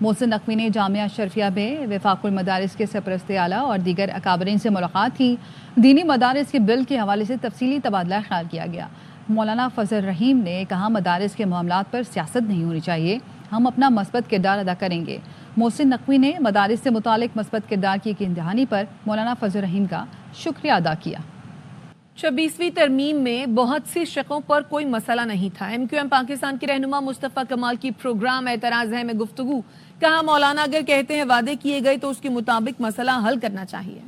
محسن نقوی نے جامعہ اشرفیہ میں وفاق المدارس کے سرپرست اعلیٰ اور دیگر اکابرین سے ملاقات کی. دینی مدارس کے بل کے حوالے سے تفصیلی تبادلہ خیال کیا گیا. مولانا فضل الرحیم نے کہا مدارس کے معاملات پر سیاست نہیں ہونی چاہیے, ہم اپنا مثبت کردار ادا کریں گے. محسن نقوی نے مدارس سے متعلق مثبت کردار کی یقین دہانی پر مولانا فضل الرحیم کا شکریہ ادا کیا. 26ویں ترمیم میں بہت سی شقوں پر کوئی مسئلہ نہیں تھا. MQM پاکستان کے رہنما مصطفیٰ کمال کی پروگرام اعتراض ہے میں گفتگو. کہا مولانا اگر کہتے ہیں وعدے کیے گئے تو اس کے مطابق مسئلہ حل کرنا چاہیے.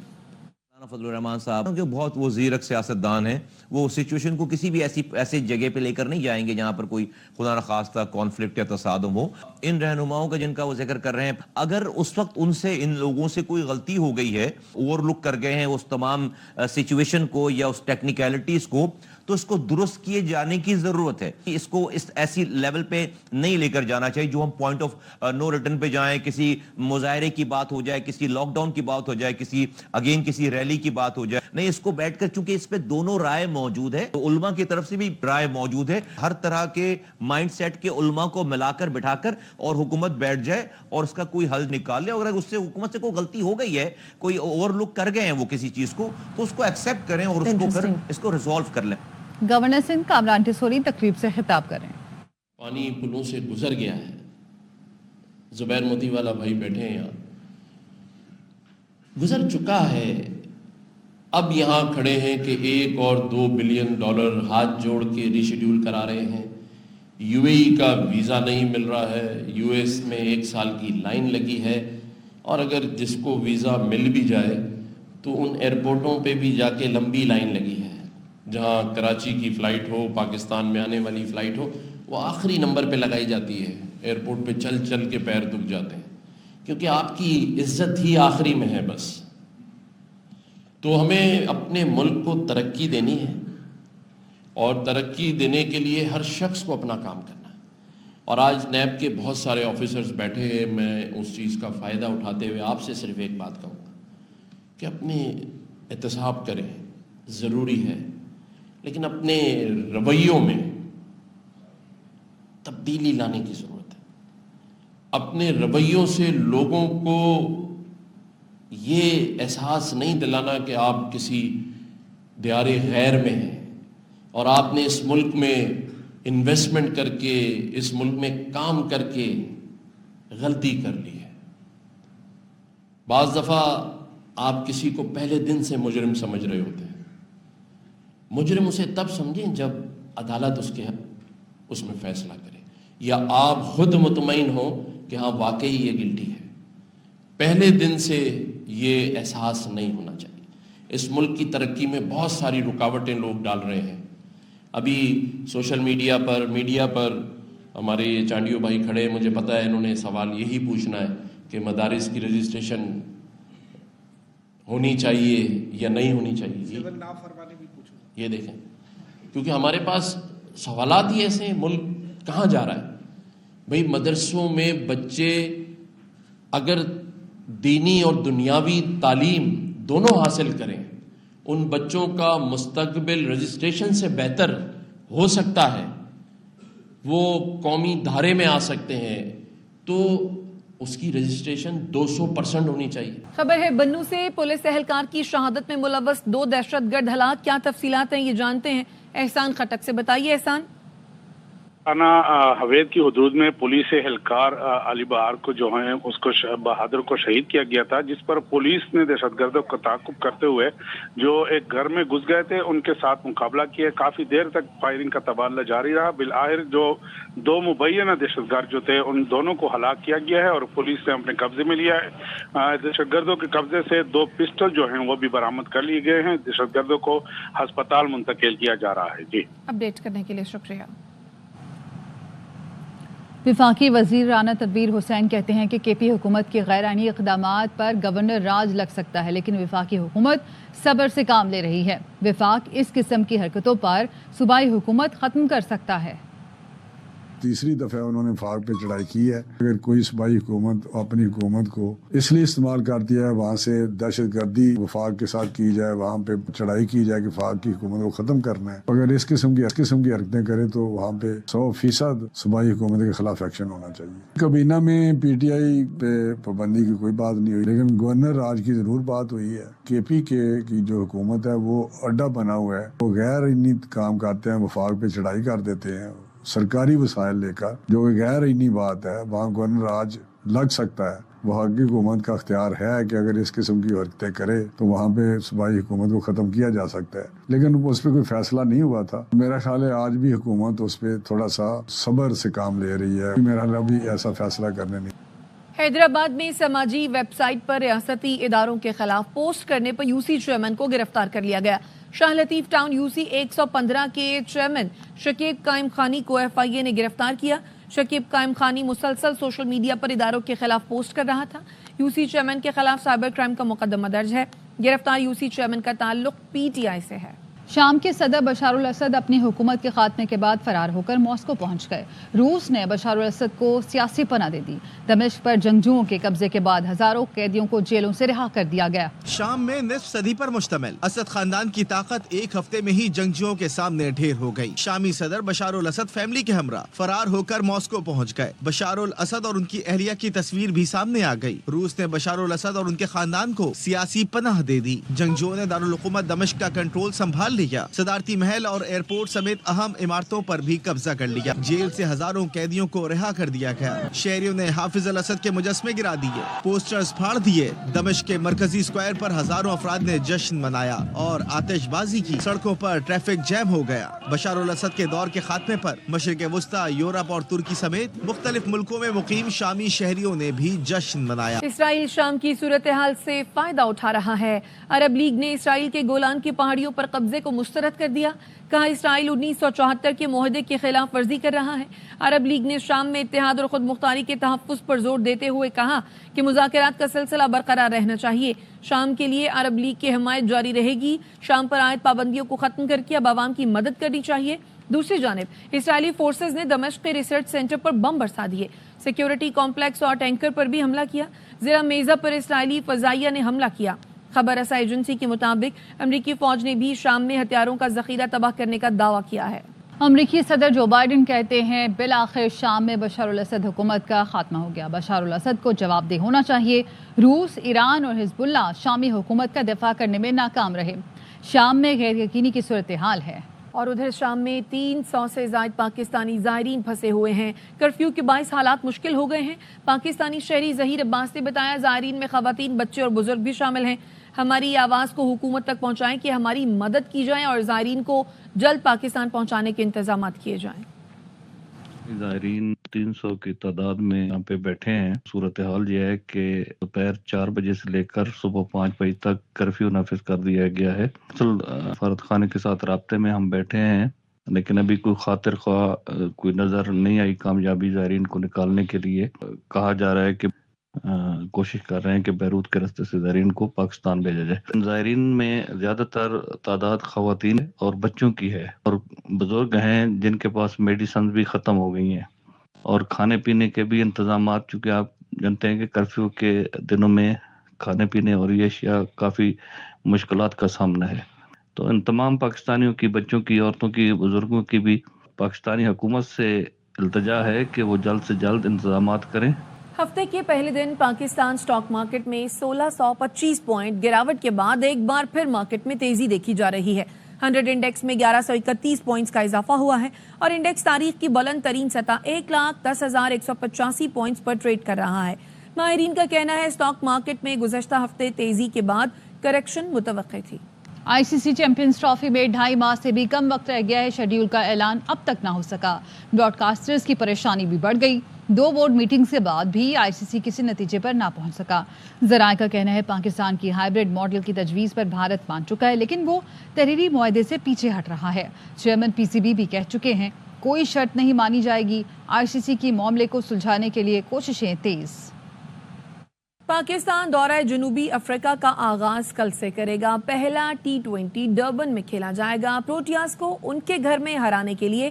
فضل الرحمان صاحب جو بہت وہ زیرک سیاستدان ہیں, وہ سچویشن کو کسی بھی ایسی جگہ پہ لے کر نہیں جائیں گے جہاں پر کوئی خدا نخواستہ کانفلکٹ یا تصادم ہو. ان رہنماؤں کا جن کا وہ ذکر کر رہے ہیں, اگر اس وقت ان سے ان لوگوں سے کوئی غلطی ہو گئی ہے, اوور لک کر گئے ہیں اس تمام سچویشن کو یا اس ٹیکنیکلٹیز کو, تو اس کو درست کیے جانے کی ضرورت ہے. اس کو اس ایسی لیول پہ نہیں لے کر جانا چاہیے جو ہم پوائنٹ آف نو ریٹرن پہ جائیں, کسی مظاہرے کی بات ہو جائے, کسی لاک ڈاؤن کی بات ہو جائے, کسی ریلی کی بات ہو جائے. نہیں, اس کو بیٹھ کر, چونکہ اس پہ دونوں رائے موجود ہے, تو علماء کی طرف سے بھی رائے موجود ہے, ہر طرح کے مائنڈ سیٹ کے علماء کو ملا کر بٹھا کر اور حکومت بیٹھ جائے اور اس کا کوئی حل نکال لے. اگر اس سے حکومت سے کوئی غلطی ہو گئی ہے, کوئی اوور لک کر گئے ہیں وہ کسی چیز کو, تو اس کو ایکسیپٹ کریں اور اس کو ریزالو کر لیں. گورنر سندھ کامران ٹسوری تقریب سے خطاب کریں. پانی پلوں سے گزر گیا ہے. زبیر موتی والا بھائی بیٹھے ہیں یہاں, گزر چکا ہے. اب یہاں کھڑے ہیں کہ $1 اور $2 بلین ہاتھ جوڑ کے ری شیڈیول کرا رہے ہیں. UAE کا ویزا نہیں مل رہا ہے, US میں 1 سال کی لائن لگی ہے, اور اگر جس کو ویزا مل بھی جائے تو ان ایئرپورٹوں پہ بھی جا کے لمبی لائن لگی ہے. جہاں کراچی کی فلائٹ ہو, پاکستان میں آنے والی فلائٹ ہو, وہ آخری نمبر پہ لگائی جاتی ہے. ایئرپورٹ پہ چل چل کے پیر دکھ جاتے ہیں, کیونکہ آپ کی عزت ہی آخری میں ہے بس. تو ہمیں اپنے ملک کو ترقی دینی ہے, اور ترقی دینے کے لیے ہر شخص کو اپنا کام کرنا ہے. اور آج نیب کے بہت سارے آفیسرز بیٹھے ہیں, میں اس چیز کا فائدہ اٹھاتے ہوئے آپ سے صرف ایک بات کہوں گا کہ اپنے احتساب کریں, ضروری ہے, لیکن اپنے رویوں میں تبدیلی لانے کی ضرورت ہے. اپنے رویوں سے لوگوں کو یہ احساس نہیں دلانا کہ آپ کسی دیار غیر میں ہیں اور آپ نے اس ملک میں انویسٹمنٹ کر کے, اس ملک میں کام کر کے غلطی کر لی ہے. بعض دفعہ آپ کسی کو پہلے دن سے مجرم سمجھ رہے ہوتے ہیں. مجرم اسے تب سمجھیں جب عدالت اس میں فیصلہ کرے, یا آپ خود مطمئن ہو کہ ہاں واقعی یہ گلٹی ہے. پہلے دن سے یہ احساس نہیں ہونا چاہیے. اس ملک کی ترقی میں بہت ساری رکاوٹیں لوگ ڈال رہے ہیں. ابھی سوشل میڈیا پر ہمارے یہ چانڈیو بھائی کھڑے ہیں, مجھے پتا ہے انہوں نے سوال یہی پوچھنا ہے کہ مدارس کی رجسٹریشن ہونی چاہیے یا نہیں ہونی چاہیے. یہ دیکھیں, کیونکہ ہمارے پاس سوالات ہی ایسے ہیں, ملک کہاں جا رہا ہے. بھئی مدرسوں میں بچے اگر دینی اور دنیاوی تعلیم دونوں حاصل کریں, ان بچوں کا مستقبل رجسٹریشن سے بہتر ہو سکتا ہے, وہ قومی دھارے میں آ سکتے ہیں, تو اس کی رجسٹریشن 200% ہونی چاہیے. خبر ہے بنو سے, پولیس اہلکار کی شہادت میں ملوث 2 دہشت گرد ہلاک. کیا تفصیلات ہیں یہ جانتے ہیں احسان خٹک سے. بتائیے احسان. حوید کی حدود میں پولیس اہلکار علی بہار کو جو ہیں اس کو بہادر کو شہید کیا گیا تھا, جس پر پولیس نے دہشت گردوں کا تعاقب کرتے ہوئے جو ایک گھر میں گھس گئے تھے ان کے ساتھ مقابلہ کیا. کافی دیر تک فائرنگ کا تبادلہ جاری رہا. بالآخر جو 2 مبینہ دہشت گرد جو تھے ان دونوں کو ہلاک کیا گیا ہے اور پولیس نے اپنے قبضے میں لیا ہے. دہشت گردوں کے قبضے سے 2 پسٹل جو ہیں وہ بھی برآمد کر لیے گئے ہیں. دہشت گردوں کو ہسپتال منتقل کیا جا رہا ہے. جی, اپڈیٹ کرنے کے لیے شکریہ. وفاقی وزیر رانا تنویر حسین کہتے ہیں کہ KP حکومت کے غیر آئینی اقدامات پر گورنر راج لگ سکتا ہے, لیکن وفاقی حکومت صبر سے کام لے رہی ہے. وفاق اس قسم کی حرکتوں پر صوبائی حکومت ختم کر سکتا ہے. تیسری دفعہ انہوں نے وفاق پہ چڑھائی کی ہے. اگر کوئی صوبائی حکومت اپنی حکومت کو اس لیے استعمال کرتی ہے وہاں سے دہشت گردی وفاق کے ساتھ کی جائے, وہاں پہ چڑھائی کی جائے کہ وفاق کی حکومت کو ختم کرنا ہے, اگر اس قسم کی حرکتیں کرے تو وہاں پہ 100% صوبائی حکومت کے خلاف ایکشن ہونا چاہیے. کابینہ میں پی ٹی آئی پہ پابندی کی کوئی بات نہیں ہوئی, لیکن گورنر راج کی ضرور بات ہوئی ہے. کے پی کے کی جو حکومت ہے وہ اڈا بنا ہوا ہے, وہ غیر علمی کام کرتے ہیں, وفاق پہ چڑھائی کر دیتے ہیں سرکاری وسائل لے کر, جو کہ غیر علمی بات ہے. وہاں گورنر راج لگ سکتا ہے, وہاں کی حکومت کا اختیار ہے کہ اگر اس قسم کی حرکتیں کرے تو وہاں پہ صوبائی حکومت کو ختم کیا جا سکتا ہے, لیکن اس پہ کوئی فیصلہ نہیں ہوا تھا. میرا خیال ہے آج بھی حکومت اس پہ تھوڑا سا صبر سے کام لے رہی ہے, میرا خیال ابھی ایسا فیصلہ کرنے نہیں. حیدرآباد میں سماجی ویب سائٹ پر ریاستی اداروں کے خلاف پوسٹ کرنے پر یو سی چیئرمین کو گرفتار کر لیا گیا. شاہ لطیف ٹاؤن یو سی 115 کے چیئرمین شکیب قائم خانی کو ایف آئی اے نے گرفتار کیا. شکیب قائم خانی مسلسل سوشل میڈیا پر اداروں کے خلاف پوسٹ کر رہا تھا. یو سی چیئرمین کے خلاف سائبر کرائم کا مقدمہ درج ہے. گرفتار یو سی چیئرمین کا تعلق پی ٹی آئی سے ہے. شام کے صدر بشار الاسد اپنی حکومت کے خاتمے کے بعد فرار ہو کر ماسکو پہنچ گئے. روس نے بشار الاسد کو سیاسی پناہ دے دی. دمشق پر جنگجوؤں کے قبضے کے بعد ہزاروں قیدیوں کو جیلوں سے رہا کر دیا گیا. شام میں نصف صدی پر مشتمل اسد خاندان کی طاقت ایک ہفتے میں ہی جنگجوؤں کے سامنے ڈھیر ہو گئی. شامی صدر بشار الاسد فیملی کے ہمراہ فرار ہو کر ماسکو پہنچ گئے. بشار الاسد اور ان کی اہلیہ کی تصویر بھی سامنے آ گئی. روس نے بشار الاسد اور ان کے خاندان کو سیاسی پناہ دے دی. جنگجوؤں نے دارالحکومت دمشق کا کنٹرول سنبھال لیا. صدارتی محل اور ایئرپورٹ سمیت اہم عمارتوں پر بھی قبضہ کر لیا. جیل سے ہزاروں قیدیوں کو رہا کر دیا گیا. شہریوں نے حافظ الاسد کے مجسمے گرا دیے, پوسٹرز پھاڑ دیے. دمشق کے مرکزی اسکوائر پر ہزاروں افراد نے جشن منایا اور آتش بازی کی. سڑکوں پر ٹریفک جیم ہو گیا. بشار الاسد کے دور کے خاتمے پر مشرق وسطی, یورپ اور ترکی سمیت مختلف ملکوں میں مقیم شامی شہریوں نے بھی جشن منایا. اسرائیل شام کی صورتحال سے فائدہ اٹھا رہا ہے. عرب لیگ نے اسرائیل کے گولان کی پہاڑیوں پر قبضے کو مسترد کر دیا. کہا اسرائیل 1974 کے معاہدے کی خلاف ورزی کر رہا ہے. عرب لیگ نے شام میں اتحاد اور خود مختاری کے تحفظ پر زور دیتے ہوئے کہا کہ مذاکرات کا سلسلہ برقرار رہنا چاہیے. شام کے لیے عرب لیگ کی حمایت جاری رہے گی. شام پر عائد پابندیوں کو ختم کر کے اب عوام کی مدد کرنی چاہیے. دوسری جانب اسرائیلی فورسز نے دمشق کے ریسرچ سینٹر پر بم برسا دیے. سیکیورٹی کمپلیکس اور ٹینکر پر بھی حملہ کیا. زیرہ میزہ پر اسرائیلی فضائیہ نے حملہ کیا. خبر رساں ایجنسی کے مطابق امریکی فوج نے بھی شام میں ہتھیاروں کا ذخیرہ تباہ کرنے کا دعویٰ کیا ہے. امریکی صدر جو بائیڈن کہتے ہیں بالآخر شام میں بشار الاسد حکومت کا خاتمہ ہو گیا. بشار الاسد کو جواب دہ ہونا چاہیے. روس, ایران اور حزب اللہ شامی حکومت کا دفاع کرنے میں ناکام رہے. شام میں غیر یقینی کی صورتحال ہے. اور ادھر شام میں 300 سے زائد پاکستانی زائرین پھنسے ہوئے ہیں. کرفیو کے باعث حالات مشکل ہو گئے ہیں. پاکستانی شہری ظہیر عباس نے بتایا زائرین میں خواتین, بچے اور بزرگ بھی شامل ہیں. ہماری آواز کو حکومت تک پہنچائیں کہ ہماری مدد کی جائے اور زائرین کو جلد پاکستان پہنچانے کے انتظامات کیے جائیں. زائرین 300 کی تعداد میں یہاں پہ بیٹھے ہیں. صورتحال یہ ہے کہ دوپہر 4 بجے سے لے کر صبح 5 بجے تک کرفیو نافذ کر دیا گیا ہے. سفارت خانے کے ساتھ رابطے میں ہم بیٹھے ہیں, لیکن ابھی کوئی خاطر خواہ کوئی نظر نہیں آئی کامیابی زائرین کو نکالنے کے لیے. کہا جا رہا ہے کہ کوشش کر رہے ہیں کہ بیروت کے راستے سے زائرین کو پاکستان بھیجا جائے. زائرین میں زیادہ تر تعداد خواتین اور بچوں کی ہے, اور بزرگ ہیں جن کے پاس میڈیسنز بھی ختم ہو گئی ہیں, اور کھانے پینے کے بھی انتظامات, چونکہ آپ جانتے ہیں کہ کرفیو کے دنوں میں کھانے پینے اور یہ اشیاء کافی مشکلات کا سامنا ہے. تو ان تمام پاکستانیوں کی, بچوں کی, عورتوں کی, بزرگوں کی بھی پاکستانی حکومت سے التجا ہے کہ وہ جلد سے جلد انتظامات کریں. ہفتے کے پہلے دن پاکستان سٹاک مارکیٹ میں 1625 پوائنٹ گراوٹ کے بعد ایک بار پھر مارکیٹ میں تیزی دیکھی جا رہی ہے. 100 انڈیکس میں 1131 پوائنٹس کا اضافہ ہوا ہے اور انڈیکس تاریخ کی بلند ترین سطح 1,10,185 پوائنٹس پر ٹریڈ کر رہا ہے. ماہرین کا کہنا ہے سٹاک مارکیٹ میں گزشتہ ہفتے تیزی کے بعد کریکشن متوقع تھی. آئی سی سی چیمپئنز ٹرافی میں 2.5 ماہ سے بھی کم وقت رہ گیا ہے. شیڈیول کا اعلان اب تک نہ ہو سکا. براڈ کاسٹرز کی پریشانی بھی بڑھ گئی. 2 بورڈ میٹنگ سے بعد بھی آئی سی سی کسی نتیجے پر نہ پہنچ سکا. ذرائع کا کہنا ہے پاکستان کی ہائیبرڈ ماڈل کی تجویز پر بھارت مان چکا ہے, لیکن وہ تحریری معاہدے سے پیچھے ہٹ رہا ہے. چیئرمین پی سی بی بھی کہہ چکے ہیں کوئی شرط نہیں مانی جائے گی. آئی سی سی کی معاملے کو سلجھانے کے لیے کوششیں تیز. پاکستان دورہ جنوبی افریقہ کا آغاز کل سے کرے گا. پہلا T20 ڈربن میں کھیلا جائے گا. پروٹیاز کو ان کے گھر میں ہرانے کے لیے